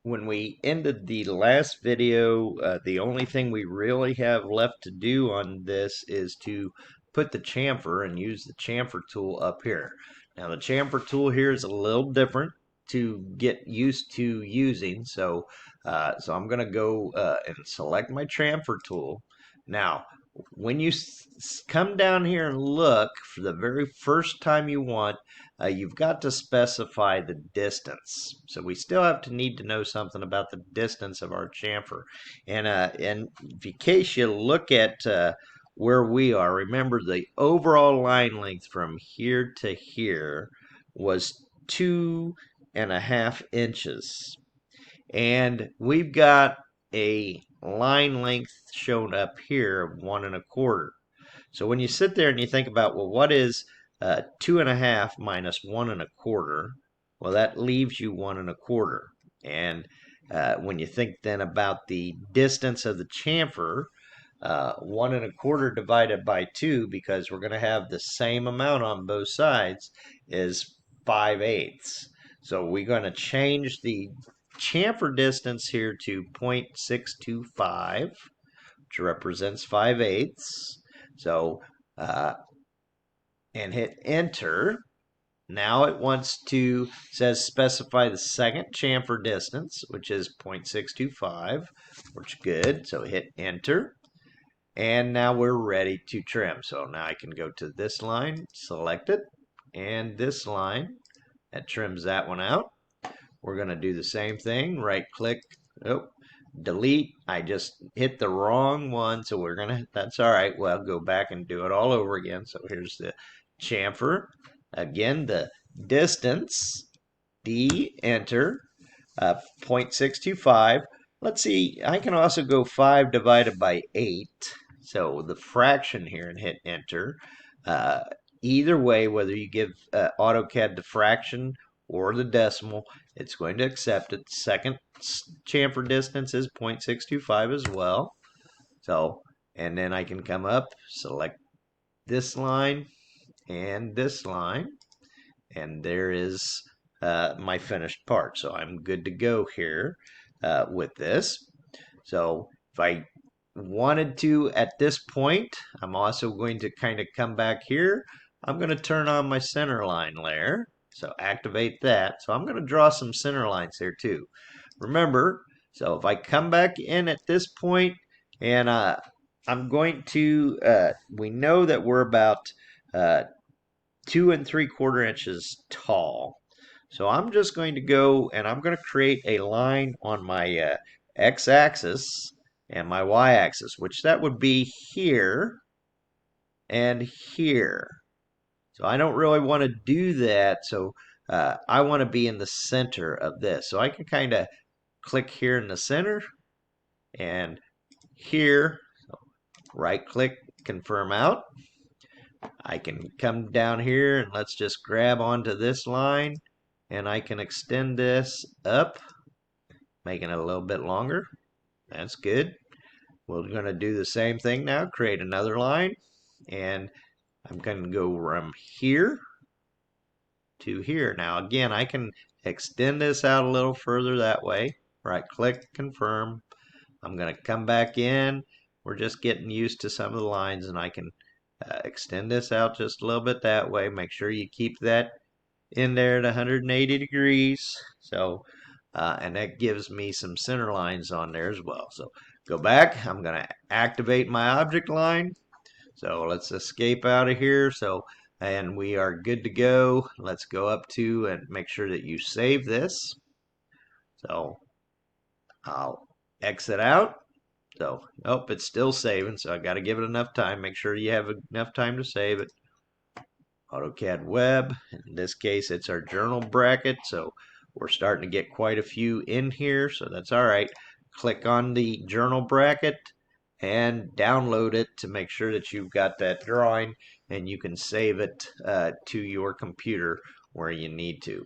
When we ended the last video, the only thing we really have left to do on this is to put the chamfer and use the chamfer tool up here. Now the chamfer tool here is a little different to get used to using, so I'm going to go and select my chamfer tool. Now when you come down here and look for the very first time you've got to specify the distance. So we still have to need to know something about the distance of our chamfer. And in case you look at where we are, remember the overall line length from here to here was 2.5 inches. And we've got a line length shown up here of 1.25. So when you sit there and you think about, well, what is 2.5 minus 1.25? Well, that leaves you 1.25. And when you think then about the distance of the chamfer, 1.25 divided by 2, because we're going to have the same amount on both sides, is 5/8. So we're going to change the chamfer distance here to 0.625, which represents 5/8. So, and hit enter. Now it says specify the second chamfer distance, which is 0.625, which is good. So hit enter. And now we're ready to trim. So now I can go to this line, select it, and this line. That trims that one out. We're going to do the same thing. Right click. Oh, delete. I just hit the wrong one, so that's all right. Well, go back and do it all over again. So here's the chamfer. Again, the distance, D, enter, 0.625. Let's see, I can also go 5 divided by 8. So the fraction here and hit enter. Either way, whether you give AutoCAD the fraction or the decimal, it's going to accept it. Second chamfer distance is 0.625 as well. So, and then I can come up, select this line and this line, and there is my finished part. So I'm good to go here with this. So if I wanted to at this point, I'm also going to kind of come back here. I'm going to turn on my center line layer. So activate that. So I'm going to draw some center lines here too. Remember, so if I come back in at this point, and I'm going to, we know that we're about 2 3/4 inches tall. So I'm just going to go and I'm going to create a line on my x-axis and my y-axis, which that would be here and here. So I don't really want to do that. So I want to be in the center of this. So I can kind of click here in the center and here. So right click, confirm out. I can come down here and let's just grab onto this line and I can extend this up, making it a little bit longer. That's good. We're going to do the same thing now, create another line, and I'm going to go from here to here. Now again, I can extend this out a little further that way. Right click, confirm. I'm going to come back in. We're just getting used to some of the lines, and I can extend this out just a little bit that way. Make sure you keep that in there at 180 degrees. So, and that gives me some center lines on there as well. So go back. I'm going to activate my object line. So let's escape out of here. So, and we are good to go. Let's go up to and make sure that you save this. So I'll exit out. So, nope, it's still saving. So I got to give it enough time. Make sure you have enough time to save it. AutoCAD Web. In this case, it's our journal bracket. So we're starting to get quite a few in here. So that's all right. Click on the journal bracket and download it to make sure that you've got that drawing and you can save it to your computer where you need to.